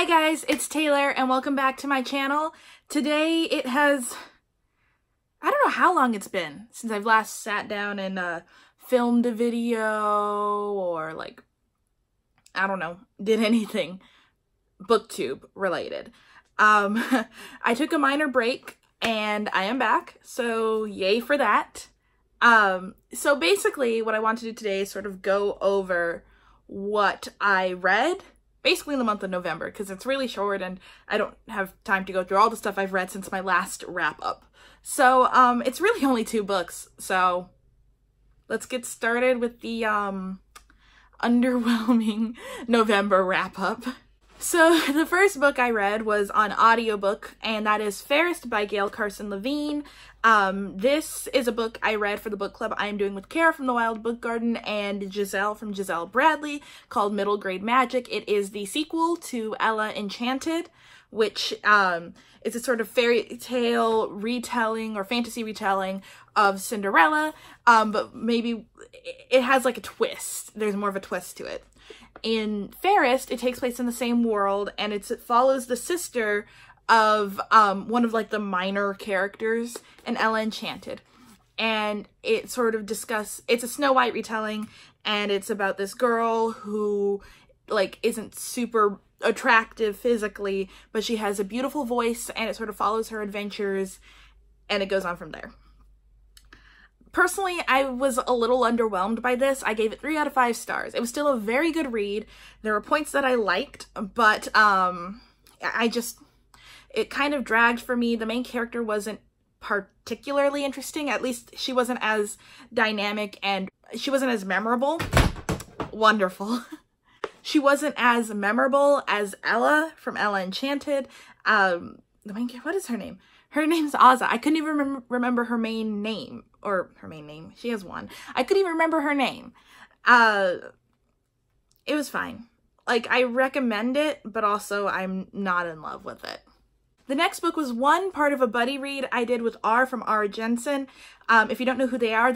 Hi guys, it's Taylor and welcome back to my channel. Today it has, I don't know how long it's been since I've last sat down and filmed a video or like, I don't know, did anything booktube related. I took a minor break and I am back, so yay for that. So basically what I want to do today is sort of go over what I read basically in the month of November, because it's really short and I don't have time to go through all the stuff I've read since my last wrap up. So it's really only 2 books, so let's get started with the underwhelming November wrap up. So the first book I read was on audiobook, and that is Fairest by Gail Carson Levine. This is a book I read for the book club I am doing with Kara from the Wild Book Garden and Giselle from Giselle Bradley, called Middle Grade Magic. It is the sequel to Ella Enchanted, which is a sort of fairy tale retelling or fantasy retelling of Cinderella, but maybe it has like a twist. There's more of a twist to it. In Fairest, it takes place in the same world, and it follows the sister of one of like the minor characters in Ella Enchanted. And it sort of it's a Snow White retelling, and it's about this girl who like isn't super attractive physically, but she has a beautiful voice, and it sort of follows her adventures, and it goes on from there. Personally, I was a little underwhelmed by this. I gave it 3 out of 5 stars. It was still a very good read. There were points that I liked, but it kind of dragged for me. The main character wasn't particularly interesting. At least she wasn't as dynamic and she wasn't as memorable. Wonderful. She wasn't as memorable as Ella from Ella Enchanted. What is her name? Her name's Azza. I couldn't even remember her main name. Or her main name. She has one. I couldn't even remember her name. It was fine. Like, I recommend it, but also I'm not in love with it. The next book was one part of a buddy read I did with R from R. Jensen. If you don't know who they are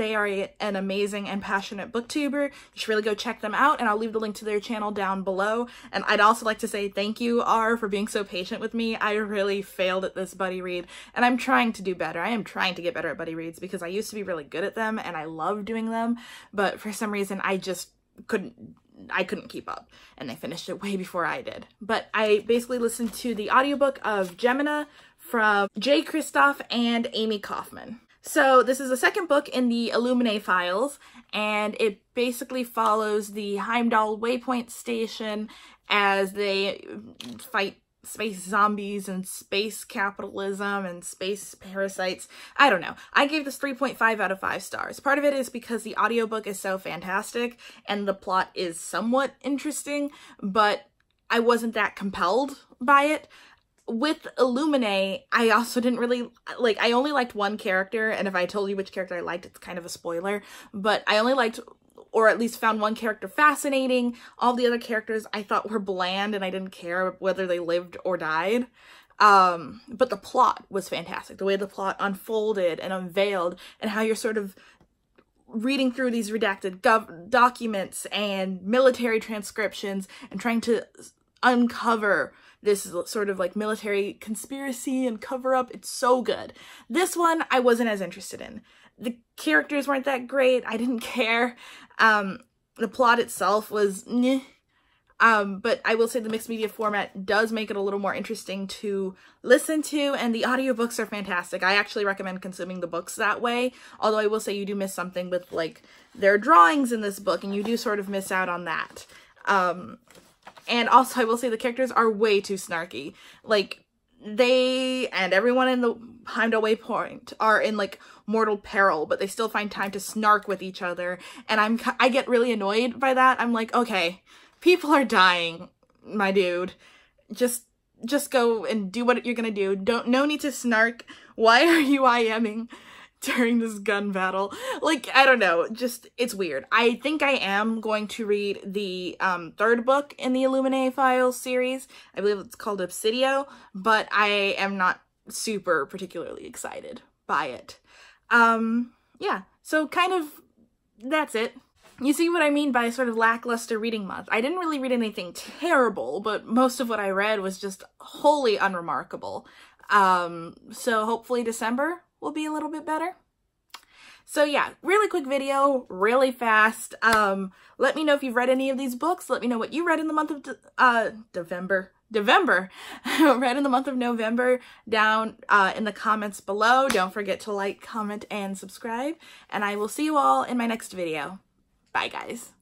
an amazing and passionate booktuber. You should really go check them out, and I'll leave the link to their channel down below. And I'd also like to say thank you, R, for being so patient with me. I really failed at this buddy read, and I'm trying to do better. I am trying to get better at buddy reads because I used to be really good at them, and I love doing them, but for some reason I just couldn't keep up, and they finished it way before I did. But I basically listened to the audiobook of Gemina from Jay Kristoff and Amy Kaufman. So this is the second book in the Illuminae files, and it basically follows the Heimdall Waypoint Station as they fight space zombies and space capitalism and space parasites. I don't know. I gave this 3.5 out of 5 stars. Part of it is because the audiobook is so fantastic and the plot is somewhat interesting, but I wasn't that compelled by it. With Illuminae, I also didn't really, like, I only liked one character, and if I told you which character I liked, it's kind of a spoiler, but I only liked, or at least found, one character fascinating. All the other characters I thought were bland, and I didn't care whether they lived or died. But the plot was fantastic. The way the plot unfolded and unveiled, and how you're sort of reading through these redacted documents and military transcriptions and trying to uncover this sort of like military conspiracy and cover up. It's so good. This one I wasn't as interested in. The characters weren't that great. I didn't care. The plot itself was meh. But I will say the mixed media format does make it a little more interesting to listen to, and the audiobooks are fantastic. I actually recommend consuming the books that way, although I will say you do miss something with like their drawings in this book, and you do sort of miss out on that. And also I will say the characters are way too snarky. Like, they and everyone in the Heimdall Waypoint are in like mortal peril, but they still find time to snark with each other, and I get really annoyed by that. I'm like, okay, people are dying, my dude. Just go and do what you're gonna do. No need to snark. Why are you IMing during this gun battle? Like, I don't know, just, it's weird. I think I am going to read the 3rd book in the Illuminae Files series. I believe it's called Obsidio, but I am not super particularly excited by it. Yeah, so kind of, that's it. You see what I mean by sort of lackluster reading month. I didn't really read anything terrible, but most of what I read was just wholly unremarkable. So hopefully December will be a little bit better. So yeah, really quick video, really fast. Let me know if you've read any of these books. Let me know what you read in the month of November. Read in the month of November down in the comments below. Don't forget to like, comment, and subscribe. And I will see you all in my next video. Bye, guys.